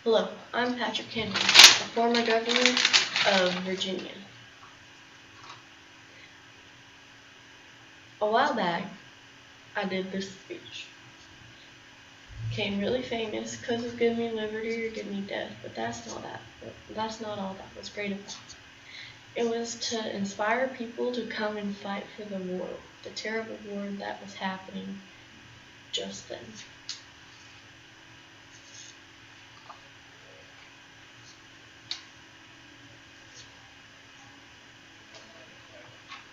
Hello, I'm Patrick Henry, a former governor of Virginia. A while back, I did this speech. Became really famous because of Give Me Liberty or Give Me Death, but that's not all that was great about it. It was to inspire people to come and fight for the war, the terrible war that was happening just then.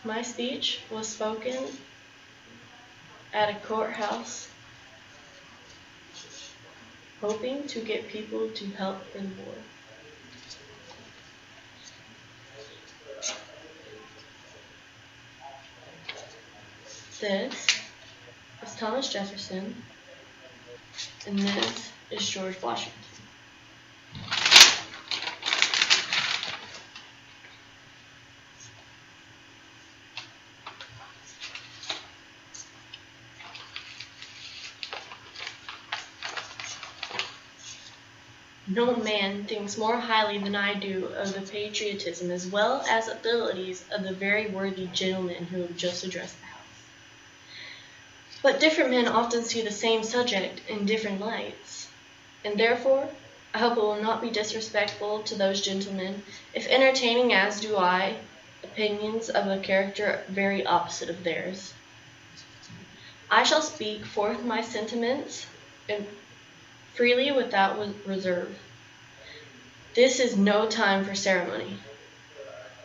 My speech was spoken at a courthouse, hoping to get people to help for the war. This is Thomas Jefferson, and this is George Washington. No man thinks more highly than I do of the patriotism as well as abilities of the very worthy gentleman who have just addressed the House. But different men often see the same subject in different lights, and therefore I hope it will not be disrespectful to those gentlemen if entertaining, as do I, opinions of a character very opposite of theirs. I shall speak forth my sentiments and freely without reserve. This is no time for ceremony.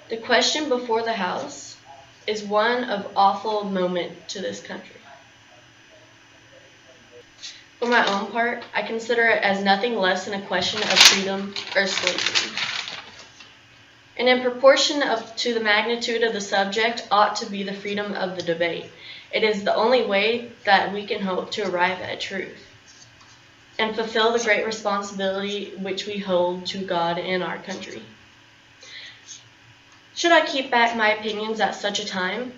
The question before the House is one of awful moment to this country. For my own part, I consider it as nothing less than a question of freedom or slavery. And in proportion to the magnitude of the subject ought to be the freedom of the debate. It is the only way that we can hope to arrive at truth and fulfill the great responsibility which we hold to God and our country. Should I keep back my opinions at such a time,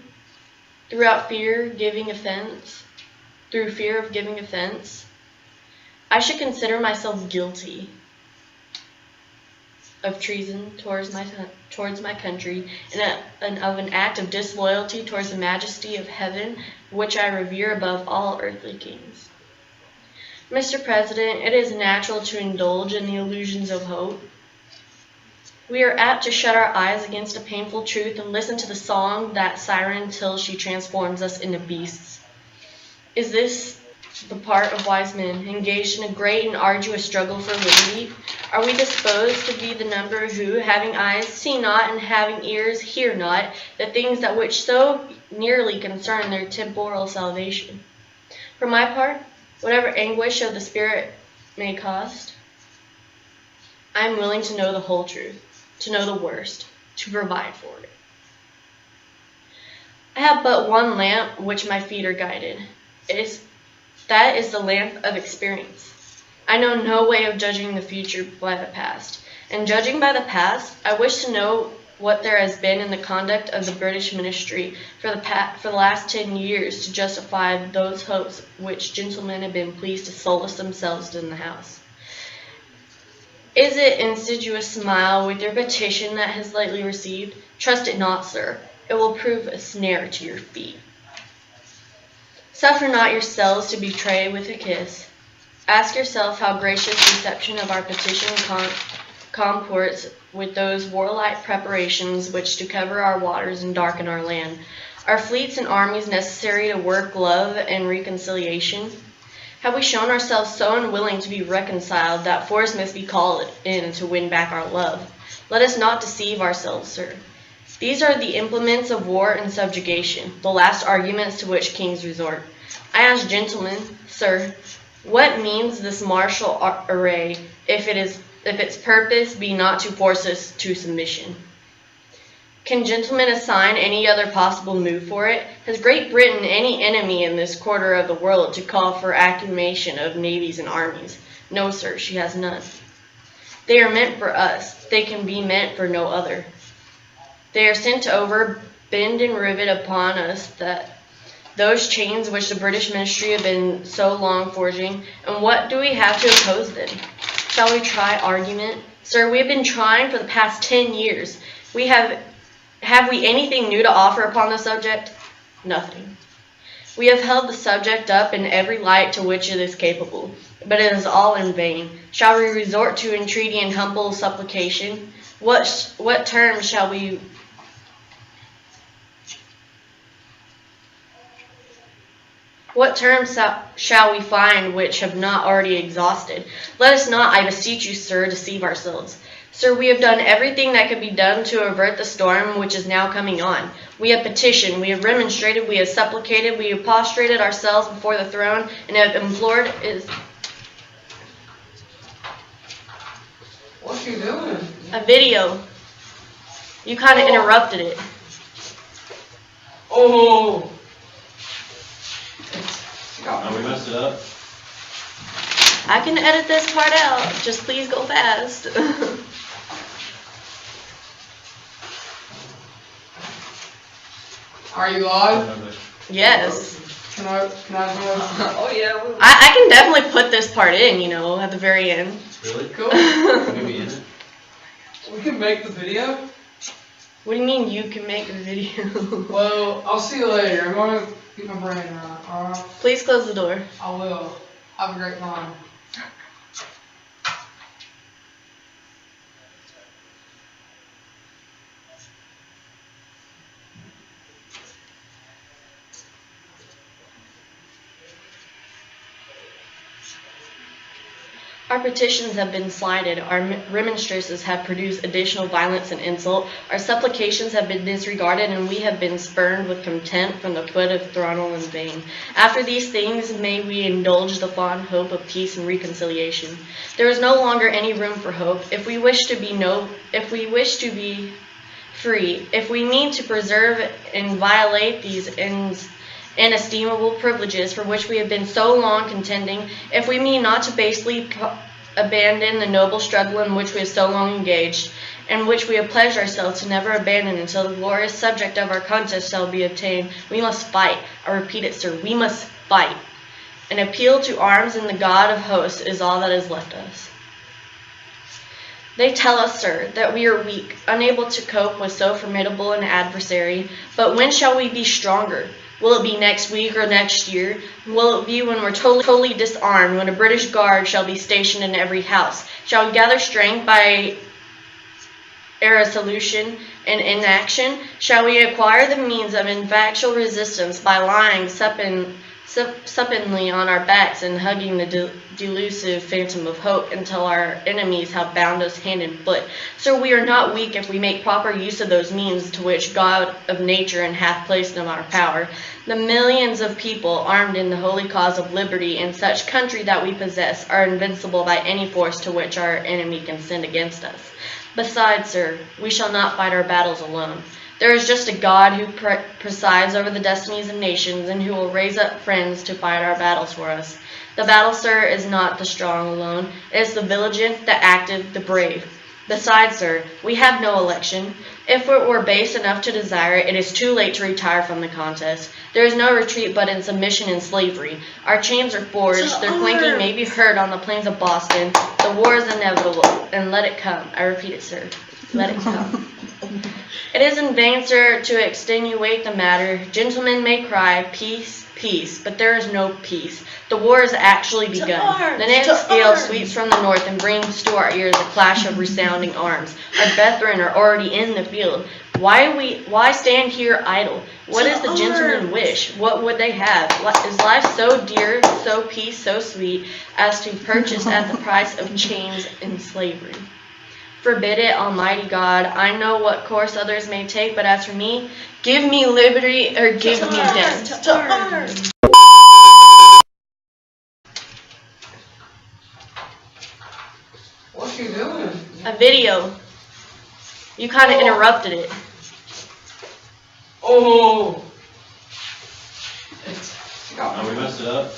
through fear of giving offense, I should consider myself guilty of treason towards my country and of an act of disloyalty towards the majesty of heaven, which I revere above all earthly kings. Mr. President, it is natural to indulge in the illusions of hope. We are apt to shut our eyes against a painful truth and listen to the song that siren till she transforms us into beasts. Is this the part of wise men, engaged in a great and arduous struggle for liberty? Are we disposed to be the number who, having eyes, see not, and having ears, hear not, the things that which so nearly concern their temporal salvation? For my part, whatever anguish of the spirit may cost, I am willing to know the whole truth, to know the worst, to provide for it. I have but one lamp which my feet are guided. That is the lamp of experience. I know no way of judging the future by the past. And judging by the past, I wish to know what there has been in the conduct of the British ministry for the last 10 years to justify those hopes which gentlemen have been pleased to solace themselves in the House. Is it insidious smile with your petition that has lately received? Trust it not, sir. It will prove a snare to your feet. Suffer not yourselves to betray with a kiss. Ask yourself how gracious reception of our petition comports with those warlike preparations which to cover our waters and darken our land. Are fleets and armies necessary to work love and reconciliation? Have we shown ourselves so unwilling to be reconciled that force must be called in to win back our love? Let us not deceive ourselves, sir. These are the implements of war and subjugation, the last arguments to which kings resort. I ask gentlemen, sir, what means this martial array if its purpose be not to force us to submission? Can gentlemen assign any other possible move for it? Has Great Britain any enemy in this quarter of the world to call for accumulation of navies and armies? No, sir, she has none. They are meant for us. They can be meant for no other. They are sent over, bend and rivet upon us those chains which the British ministry have been so long forging. And what do we have to oppose them? Shall we try argument? Sir, we have been trying for the past 10 years. Have we anything new to offer upon the subject? Nothing. We have held the subject up in every light to which it is capable, but it is all in vain. Shall we resort to entreaty and humble supplication? What terms shall we shall we find which have not already exhausted? Let us not, I beseech you, sir, deceive ourselves. Sir, we have done everything that could be done to avert the storm which is now coming on. We have petitioned, we have remonstrated, we have supplicated, we have prostrated ourselves before the throne, and have implored What's you doing? a video. You kind of interrupted it. Oh! We messed it up. I can edit this part out. Just please go fast. Are you live? Yes. Can I Oh yeah. I can definitely put this part in, at the very end. Really? Cool. Can we be in it? We can make the video. What do you mean you can make the video? Well, I'll see you later. I'm going to get my brain right. Alright? Please close the door. I will. Have a great time. Our petitions have been slighted, our remonstrances have produced additional violence and insult, our supplications have been disregarded, and we have been spurned with contempt from the foot of throne in vain. After these things may we indulge the fond hope of peace and reconciliation. There is no longer any room for hope. If we wish to be free, if we mean to preserve and violate these inestimable privileges for which we have been so long contending, if we mean not to basely abandon the noble struggle in which we have so long engaged, and which we have pledged ourselves to never abandon until the glorious subject of our contest shall be obtained, we must fight. I repeat it, sir, we must fight. An appeal to arms and the God of hosts is all that is left us. They tell us, sir, that we are weak, unable to cope with so formidable an adversary, but when shall we be stronger? Will it be next week or next year? Will it be when we're totally disarmed, when a British guard shall be stationed in every house? Shall we gather strength by irresolution and inaction? Shall we acquire the means of ineffectual resistance by lying supinely on our backs and hugging the delusive phantom of hope until our enemies have bound us hand and foot? Sir, we are not weak if we make proper use of those means to which God of nature and hath placed in our power. The millions of people armed in the holy cause of liberty in such country that we possess are invincible by any force to which our enemy can send against us. Besides, sir, we shall not fight our battles alone. There is just a God who presides over the destinies of nations and who will raise up friends to fight our battles for us. The battle, sir, is not the strong alone. It is the vigilant, the active, the brave. Besides, sir, we have no election. If it were base enough to desire it, it is too late to retire from the contest. There is no retreat but in submission and slavery. Our chains are forged, their clanking may be heard on the plains of Boston. The war is inevitable, and let it come. I repeat it, sir. Let it come. It is in vain, sir, to extenuate the matter. Gentlemen may cry, peace, peace, but there is no peace. The war has actually begun. The next gale sweeps from the north and brings to our ears a clash of resounding arms. Our brethren are already in the field. Why stand here idle? What does the gentleman wish? What would they have? Is life so dear, so peace, so sweet, as to purchase at the price of chains and slavery? Forbid it, Almighty God. I know what course others may take, but as for me, give me liberty or give me death. To arms. What's you doing? A video. You kind of interrupted it. Oh! We messed it up.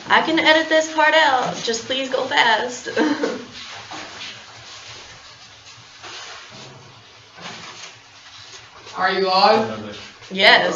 I can edit this part out. Just please go fast. Are you live? Yes.